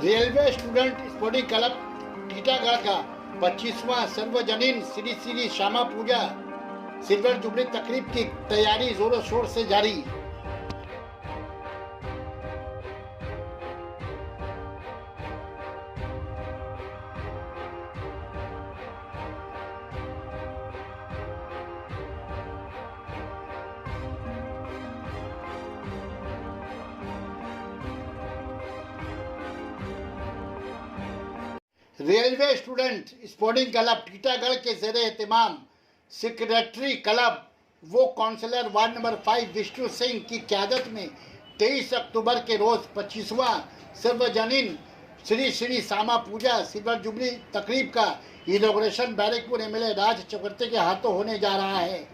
Railway student sporting club Titagarh का 25वां सर्वजनीन श्री श्री श्यामा पूजा silver jubilee तकरीब की तैयारी जोरों शोर से जारी। Railway student sporting club Titagarh के ज़ेरे एहतमाम सेक्रेटरी क्लब वो counsellor ward number 5 Vishnu Singh की क़यादत में 23 अक्टूबर के रोज़ 25वां सर्वजनीन श्री श्री श्यामा पूजा सिल्वर जुबली तकरीब का इनॉग्रेशन बैरकपुर एमएलए राज चक्रवर्ती के हाथों होने जा रहा है।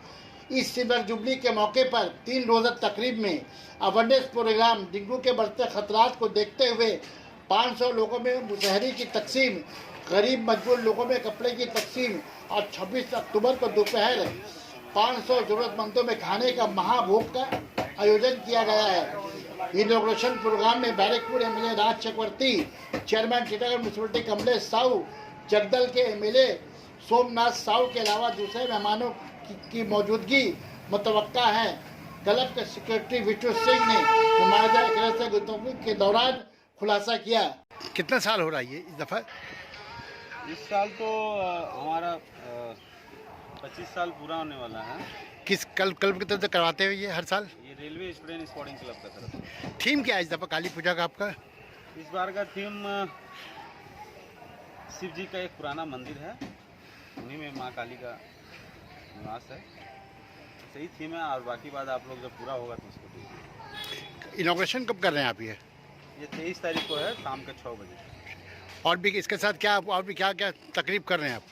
इस सिल्वर जुबली के मौके पर 3 रोज़ा तकरीब में अवेयरनेस प्रोग्राम, डेंगू के बढ़ते खतरात को देखते हुए 500 लोगों में मुशहरी की तकसीम, गरीब मजबूर लोगों में कपड़े की तकसीम और 26 अक्टूबर को दोपहर 500 ज़रूरतमंदों में खाने का महाभोग का आयोजन किया गया है। इनॉग्रेशन प्रोग्राम में बैरकपुर एमएलए राज चक्रवर्ती, चेयरमैन टीटागढ़ म्यूनसिपलिटी कमलेश साहू, जगदल के एमएलए सोमनाथ साहू के अलावा दूसरे मेहमानों की मौजूदगी मुतवक्का है। क्लब के सेक्रेटरी विष्णु सिंह ने नुमाइंदा इकरार से गुफ्तगू के दौरान खुलासा किया। कितना साल हो रहा है ये इस दफ़ा? इस साल तो हमारा 25 साल पूरा होने वाला है। किस क्लब की तरफ से करवाते हुए ये हर साल? ये रेलवे स्टूडेंट स्पोर्टिंग क्लब का तरफ। थीम क्या है इस दफ़ा काली पूजा का आपका? इस बार का थीम शिव जी का एक पुराना मंदिर है, उन्हीं में माँ काली का निवास है, सही थीम है। और बाकी बात आप लोग जब पूरा होगा तो उसको इनॉग्रेशन कब कर रहे हैं आप? ये 23 तारीख को है शाम के 6 बजे। और भी इसके साथ क्या और भी क्या क्या तकरीब कर रहे हैं आप?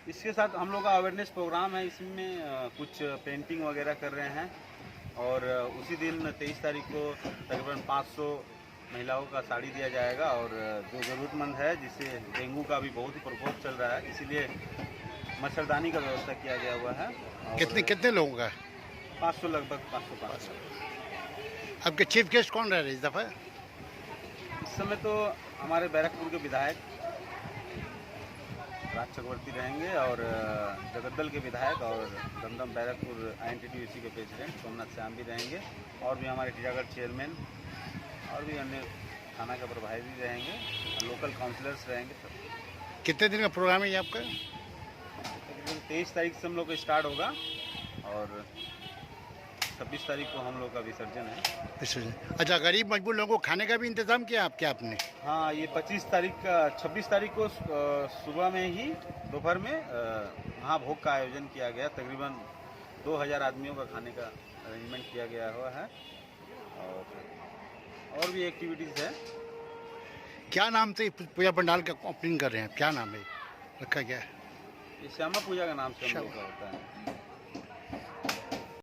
इसके साथ हम लोग का अवेयरनेस प्रोग्राम है, इसमें कुछ पेंटिंग वगैरह कर रहे हैं। और उसी दिन 23 तारीख को तकरीबन 500 महिलाओं का साड़ी दिया जाएगा। और जो ज़रूरतमंद है, जिससे डेंगू का भी बहुत ही प्रकोप चल रहा है, इसीलिए मच्छरदानी का व्यवस्था किया गया हुआ है। कितने लोगों का? 500, लगभग 500। आपके चीफ गेस्ट कौन रह रहे हैं इस दफ़ा? इस समय तो हमारे बैरकपुर के विधायक राज चक्रवर्ती रहेंगे, और जगद्दल के विधायक और दमदम बैरकपुर INTTUC के प्रेसिडेंट सोमनाथ श्याम भी रहेंगे, और भी हमारे टीटागढ़ चेयरमैन और भी अन्य थाना के प्रभारी रहेंगे, लोकल काउंसलर्स रहेंगे। सब। कितने दिन का प्रोग्राम है ये आपका? तकरीबन 23 तारीख से हम लोग का स्टार्ट होगा और 26 तारीख को हम लोग का विसर्जन है। अच्छा, गरीब मजबूर लोगों को खाने का भी इंतजाम किया आपने? हाँ, ये 26 तारीख को सुबह में ही दोपहर में महाभोग का आयोजन किया गया। तकरीबन 2000 आदमियों का खाने का अरेंजमेंट किया गया हुआ है, और भी एक्टिविटीज़ है। क्या नाम से पूजा पंडाल का ओपनिंग कर रहे हैं? क्या नाम है रखा गया है? ये श्यामा पूजा का नाम से हम लोग का होता है।